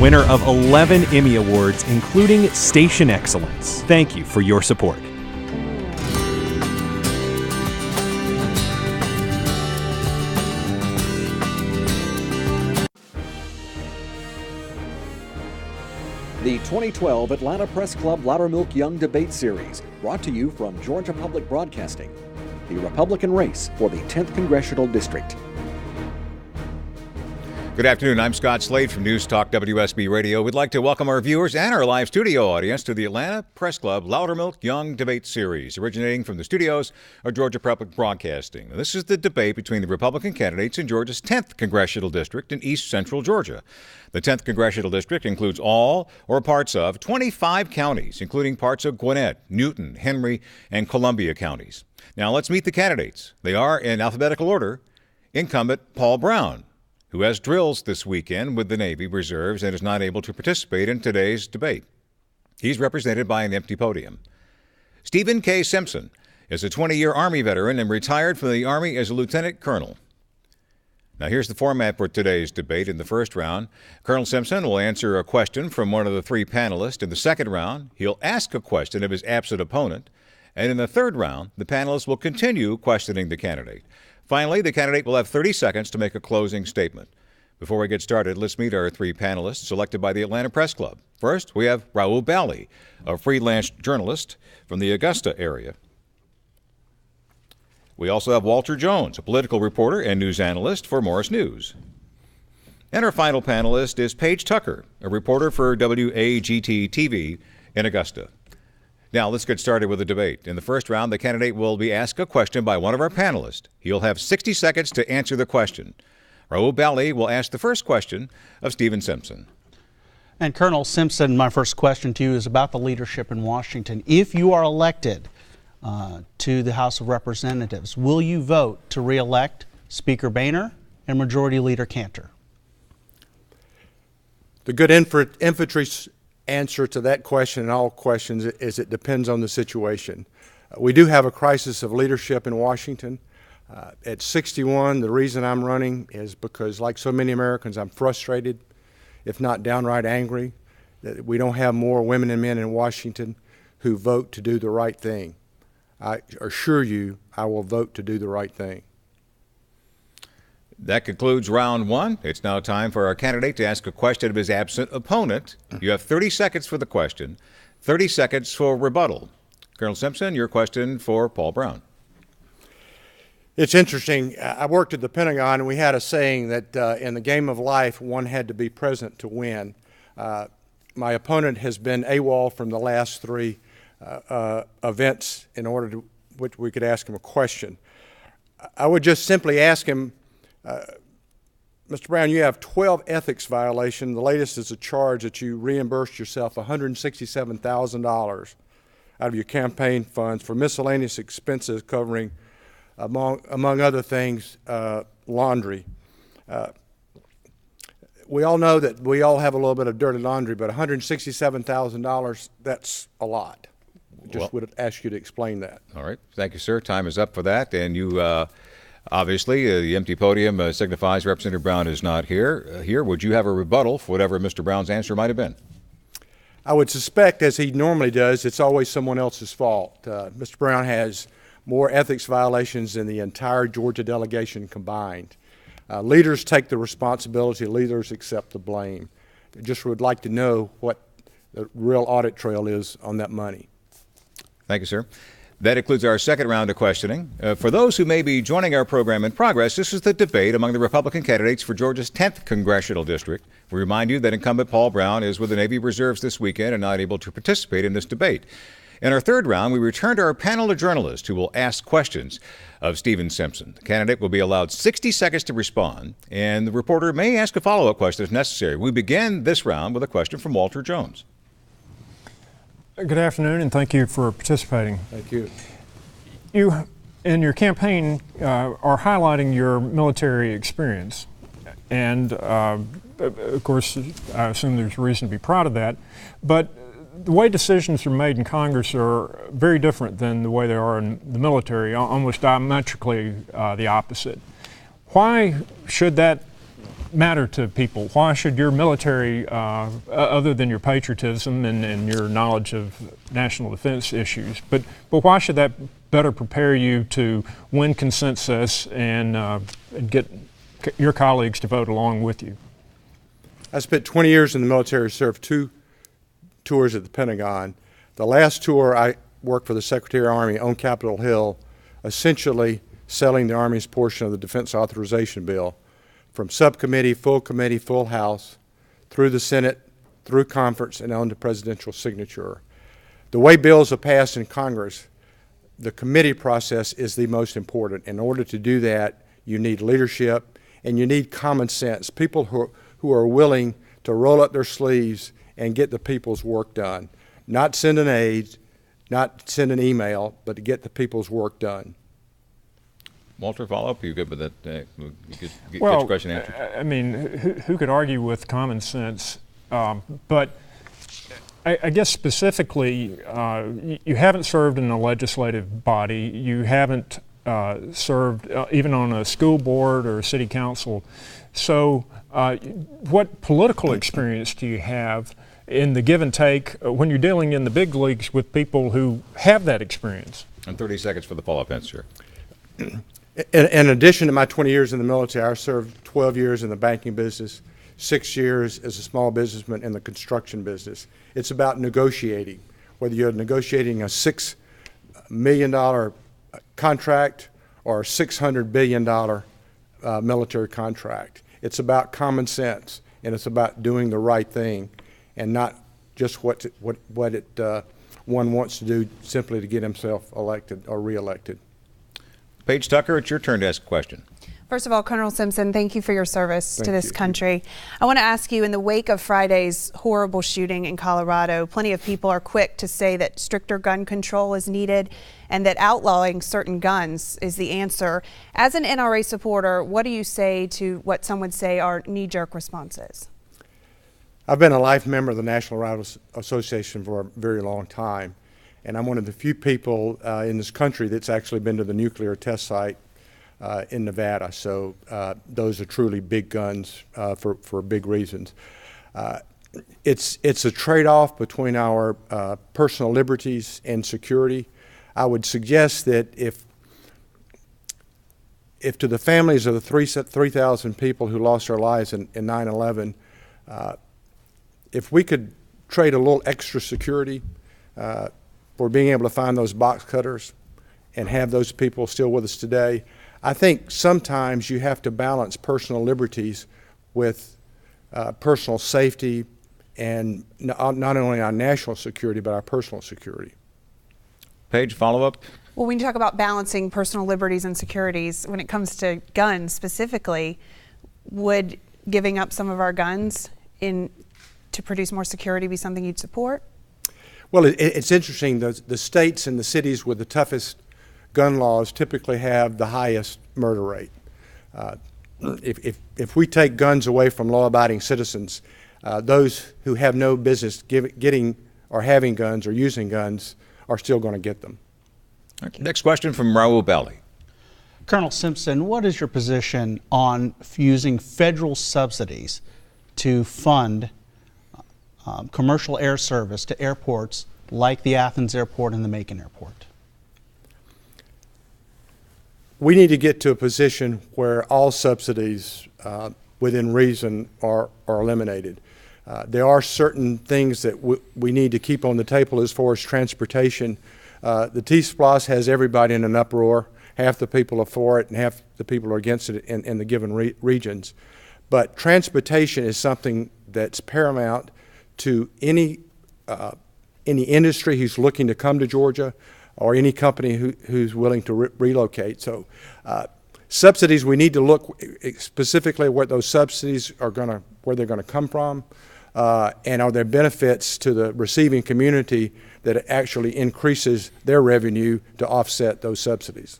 winner of 11 Emmy Awards, including Station Excellence. Thank you for your support. The 2012 Atlanta Press Club Loudermilk Young Debate Series, brought to you from Georgia Public Broadcasting. The Republican race for the 10th Congressional District. Good afternoon. I'm Scott Slade from News Talk WSB Radio. We'd like to welcome our viewers and our live studio audience to the Atlanta Press Club Loudermilk Young Debate Series, originating from the studios of Georgia Public Broadcasting. This is the debate between the Republican candidates in Georgia's 10th Congressional District in East Central Georgia. The 10th Congressional District includes all or parts of 25 counties, including parts of Gwinnett, Newton, Henry, and Columbia counties. Now let's meet the candidates. They are, in alphabetical order, incumbent Paul Broun, who has drills this weekend with the Navy Reserves and is not able to participate in today's debate. He's represented by an empty podium. Stephen K. Simpson is a 20-year Army veteran and retired from the Army as a lieutenant colonel. Now here's the format for today's debate. In the first round, Colonel Simpson will answer a question from one of the three panelists. In the second round, he'll ask a question of his absent opponent. And in the third round, the panelists will continue questioning the candidate. Finally, the candidate will have 30 seconds to make a closing statement. Before we get started, let's meet our three panelists selected by the Atlanta Press Club. First, we have Raul Bally, a freelance journalist from the Augusta area. We also have Walter Jones, a political reporter and news analyst for Morris News. And our final panelist is Paige Tucker, a reporter for WAGT-TV in Augusta. Now, let's get started with the debate. In the first round, the candidate will be asked a question by one of our panelists. He'll have 60 seconds to answer the question. Raul Bally will ask the first question of Stephen Simpson. And Colonel Simpson, my first question to you is about the leadership in Washington. If you are elected to the House of Representatives, will you vote to re-elect Speaker Boehner and Majority Leader Cantor? The good infantry answer to that question and all questions is it depends on the situation. We do have a crisis of leadership in Washington. At 61, the reason I'm running is because, like so many Americans, I'm frustrated, if not downright angry, that we don't have more women and men in Washington who vote to do the right thing. I assure you I will vote to do the right thing. That concludes round one. It's now time for our candidate to ask a question of his absent opponent. You have 30 seconds for the question, 30 seconds for rebuttal. Colonel Simpson, your question for Paul Broun. It's interesting. I worked at the Pentagon, and we had a saying that in the game of life, one had to be present to win. My opponent has been AWOL from the last three events in order to which we could ask him a question. I would just simply ask him, Mr. Brown, you have 12 ethics violations. The latest is a charge that you reimbursed yourself $167,000 out of your campaign funds for miscellaneous expenses covering, among other things, laundry. We all know that we all have a little bit of dirty laundry, but $167,000, that's a lot. Just would ask you to explain that. All right. Thank you, sir. Time is up for that. And you, obviously, the empty podium signifies Representative Brown is not here. Would you have a rebuttal for whatever Mr. Brown's answer might have been? I would suspect, as he normally does, it's always someone else's fault. Mr. Brown has more ethics violations than the entire Georgia delegation combined. Leaders take the responsibility. Leaders accept the blame. I just would like to know what the real audit trail is on that money. Thank you, sir. That includes our second round of questioning. For those who may be joining our program in progress, this is the debate among the Republican candidates for Georgia's 10th Congressional District. We remind you that incumbent Paul Broun is with the Navy Reserves this weekend and not able to participate in this debate. In our third round, we return to our panel of journalists who will ask questions of Stephen Simpson. The candidate will be allowed 60 seconds to respond, and the reporter may ask a follow-up question if necessary. We begin this round with a question from Walter Jones. Good afternoon, and thank you for participating. Thank you. You, in your campaign, are highlighting your military experience. And, of course, I assume there's reason to be proud of that. But the way decisions are made in Congress are very different than the way they are in the military, almost diametrically the opposite. Why should that matter to people? Why should your military, other than your patriotism and your knowledge of national defense issues, but why should that better prepare you to win consensus and get your colleagues to vote along with you? I spent 20 years in the military, served 2 tours at the Pentagon. The last tour, I worked for the Secretary of the Army on Capitol Hill, essentially selling the Army's portion of the Defense Authorization Bill from subcommittee, full House, through the Senate, through conference, and on to presidential signature. The way bills are passed in Congress, the committee process is the most important. In order to do that, you need leadership and you need common sense, people who are willing to roll up their sleeves and get the people's work done. Not send an aide, not send an email, but to get the people's work done. Walter, follow-up? You good with that? You get Well, your question answered? I mean, who could argue with common sense? But I guess specifically, you haven't served in a legislative body. You haven't served even on a school board or a city council. So what political experience do you have in the give and take when you're dealing in the big leagues with people who have that experience? And 30 seconds for the follow-up answer. In addition to my 20 years in the military, I served 12 years in the banking business, 6 years as a small businessman in the construction business. It's about negotiating, whether you're negotiating a $6 million contract or a $600 billion military contract. It's about common sense, and it's about doing the right thing and not just what one wants to do simply to get himself elected or reelected. Paige Tucker, it's your turn to ask a question. First of all, Colonel Simpson, thank you for your service to this country. I want to ask you, in the wake of Friday's horrible shooting in Colorado, plenty of people are quick to say that stricter gun control is needed and that outlawing certain guns is the answer. As an NRA supporter, what do you say to what some would say are knee-jerk responses? I've been a life member of the National Rifle Association for a very long time, and I'm one of the few people in this country that's actually been to the nuclear test site in Nevada. So those are truly big guns for big reasons. It's a trade-off between our personal liberties and security. I would suggest that if to the families of the 3,000 people who lost their lives in 9/11, if we could trade a little extra security for being able to find those box cutters and have those people still with us today, I think sometimes you have to balance personal liberties with personal safety and not only our national security, but our personal security. Paige, follow-up? Well, when you talk about balancing personal liberties and securities, when it comes to guns specifically, would giving up some of our guns to produce more security be something you'd support? Well, it's interesting. The states and the cities with the toughest gun laws typically have the highest murder rate. If we take guns away from law-abiding citizens, those who have no business getting or having guns or using guns are still going to get them. Next question from Raul Belli. Colonel Simpson, what is your position on using federal subsidies to fund commercial air service to airports like the Athens Airport and the Macon Airport? We need to get to a position where all subsidies within reason are eliminated. There are certain things that we need to keep on the table as far as transportation. The T-SPLOST has everybody in an uproar. Half the people are for it and half the people are against it in the given regions. But transportation is something that's paramount to any industry who's looking to come to Georgia or any company who's willing to relocate. So subsidies, we need to look specifically what those subsidies are where they're going to come from, and are there benefits to the receiving community that actually increases their revenue to offset those subsidies.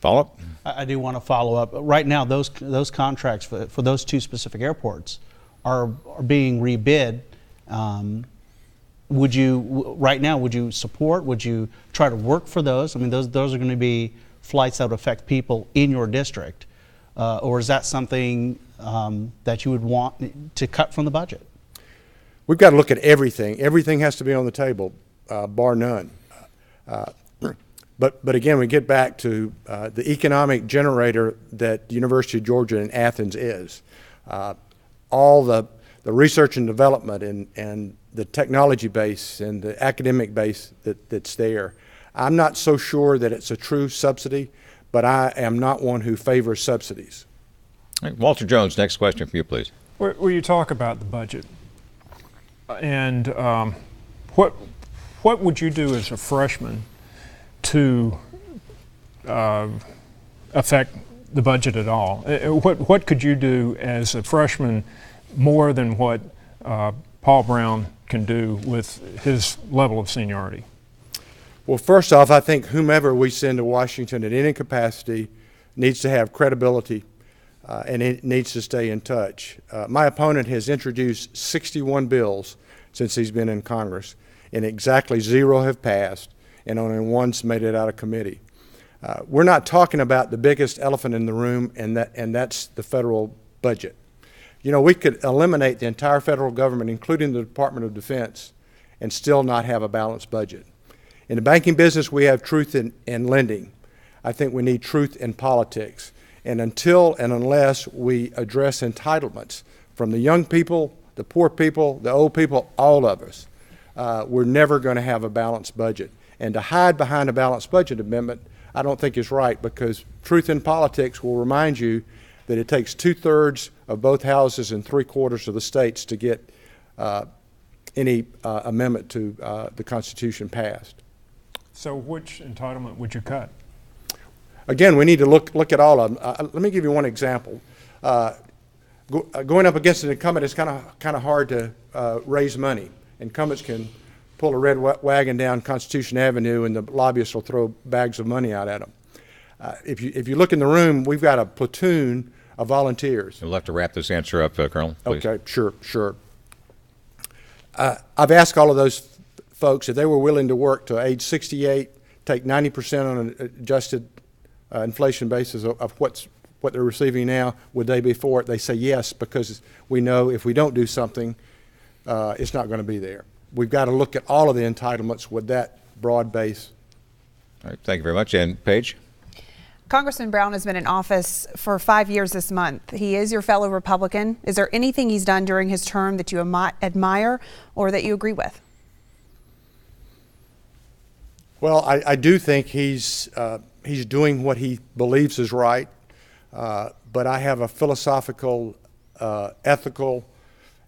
Follow-up? I do want to follow up. Right now, those contracts for those two specific airports are being rebid. Would you support? Would you try to work for those? I mean, those are going to be flights that would affect people in your district, or is that something that you would want to cut from the budget? We've got to look at everything. Everything has to be on the table, bar none. But again, we get back to the economic generator that the University of Georgia in Athens is. All the research and development and the technology base and the academic base that's there. I'm not so sure that it's a true subsidy, but I am not one who favors subsidies. All right, Walter Jones, next question for you, please. Will you talk about the budget? And what would you do as a freshman to affect the budget at all? What could you do as a freshman more than what Paul Brown can do with his level of seniority? Well, first off, I think whomever we send to Washington at any capacity needs to have credibility and it needs to stay in touch. My opponent has introduced 61 bills since he's been in Congress, and exactly 0 have passed, and only 1's made it out of committee. We're not talking about the biggest elephant in the room, and that's the federal budget. You know, we could eliminate the entire federal government, including the Department of Defense, and still not have a balanced budget. In the banking business, we have truth in lending. I think we need truth in politics. And until and unless we address entitlements from the young people, the poor people, the old people, all of us, we're never going to have a balanced budget. And to hide behind a balanced budget amendment, I don't think is right, because truth in politics will remind you that it takes 2/3 of both houses and 3/4 of the states to get any amendment to the Constitution passed. So which entitlement would you cut? Again, we need to look at all of them. Let me give you one example. Going up against an incumbent is kind of hard to raise money. Incumbents can pull a red wagon down Constitution Avenue, and the lobbyists will throw bags of money out at them. If you look in the room, we've got a platoon of volunteers. You'll have to wrap this answer up, Colonel, please. Okay, sure. I've asked all of those folks if they were willing to work to age 68, take 90% on an adjusted inflation basis of what they're receiving now, would they be for it? They say yes, because we know if we don't do something, it's not going to be there. We've got to look at all of the entitlements with that broad base. All right, thank you very much. And Paige? Congressman Brown has been in office for 5 years this month. He is your fellow Republican. Is there anything he's done during his term that you admire or that you agree with? Well, I do think he's doing what he believes is right, but I have a philosophical, ethical,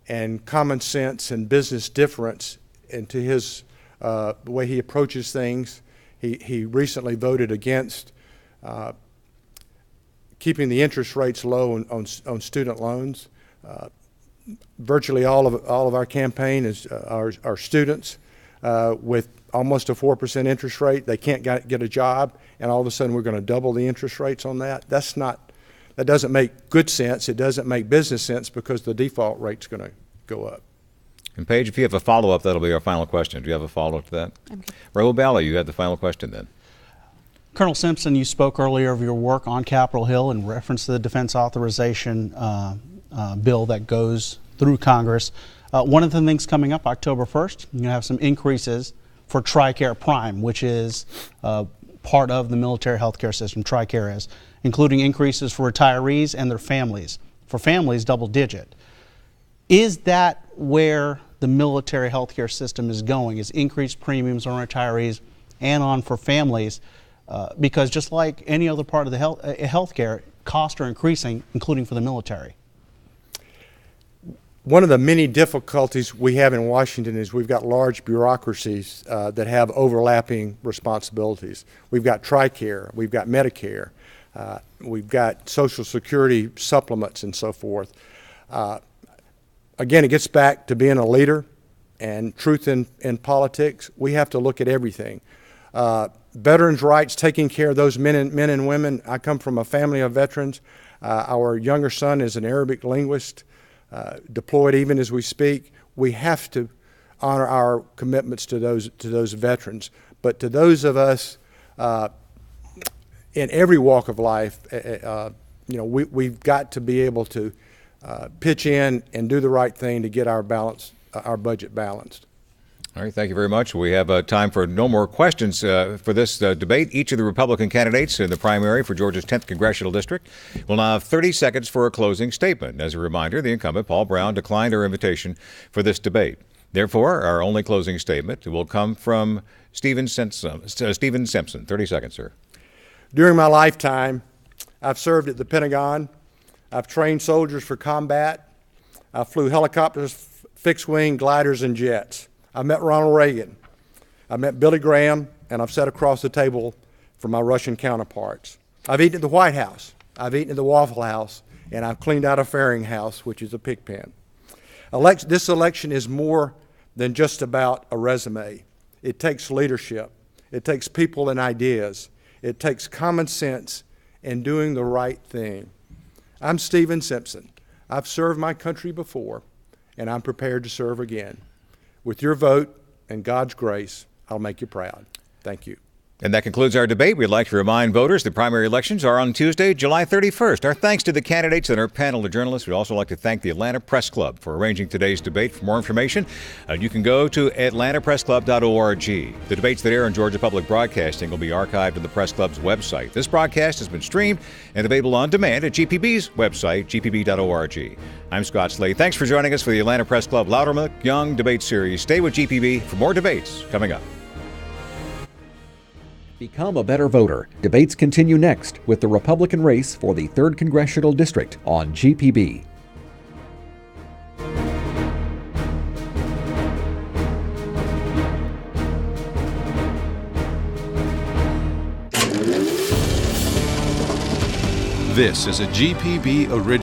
and common sense and business difference into his the way he approaches things. He recently voted against keeping the interest rates low on student loans. Virtually all of our campaign is our students with almost a 4% interest rate. They can't get a job, and all of a sudden we're going to double the interest rates on that. That doesn't make good sense. It doesn't make business sense, because the default rate's going to go up. And Paige, if you have a follow-up, that'll be our final question. Do you have a follow-up to that? Okay. Raul Bala, you had the final question then. Colonel Simpson, you spoke earlier of your work on Capitol Hill in reference to the defense authorization bill that goes through Congress. One of the things coming up October 1st, you're going to have some increases for TRICARE Prime, which is part of the military health care system, TRICARE is, including increases for retirees and their families. For families, double digit. Is that where the military health care system is going, is increased premiums on retirees and on for families? Because just like any other part of the health care, costs are increasing, including for the military. One of the many difficulties we have in Washington is we've got large bureaucracies that have overlapping responsibilities. We've got TRICARE, we've got Medicare, we've got Social Security supplements and so forth. Again, it gets back to being a leader and truth in politics. We have to look at everything. Veterans' rights, taking care of those men and women. I come from a family of veterans. Our younger son is an Arabic linguist, deployed even as we speak. We have to honor our commitments to those veterans. But to those of us in every walk of life, we've got to be able to pitch in and do the right thing to get our budget balanced. All right, thank you very much. We have time for no more questions for this debate. Each of the Republican candidates in the primary for Georgia's 10th Congressional District will now have 30 seconds for a closing statement. As a reminder, the incumbent, Paul Broun, declined our invitation for this debate. Therefore, our only closing statement will come from Stephen Simpson. 30 seconds, sir. During my lifetime, I've served at the Pentagon. I've trained soldiers for combat. I flew helicopters, fixed-wing gliders, and jets. I met Ronald Reagan. I met Billy Graham, and I've sat across the table from my Russian counterparts. I've eaten at the White House. I've eaten at the Waffle House, and I've cleaned out a fairing house, which is a pig pen. This election is more than just about a resume. It takes leadership. It takes people and ideas. It takes common sense and doing the right thing. I'm Stephen Simpson. I've served my country before, and I'm prepared to serve again. With your vote and God's grace, I'll make you proud. Thank you. And that concludes our debate. We'd like to remind voters the primary elections are on Tuesday, July 31st. Our thanks to the candidates and our panel of journalists. We'd also like to thank the Atlanta Press Club for arranging today's debate. For more information, you can go to atlantapressclub.org. The debates that air on Georgia Public Broadcasting will be archived on the Press Club's website. This broadcast has been streamed and available on demand at GPB's website, gpb.org. I'm Scott Slade. Thanks for joining us for the Atlanta Press Club Loudermilk Young Debate Series. Stay with GPB for more debates coming up. Become a better voter. Debates continue next with the Republican race for the 3rd Congressional District on GPB. This is a GPB original.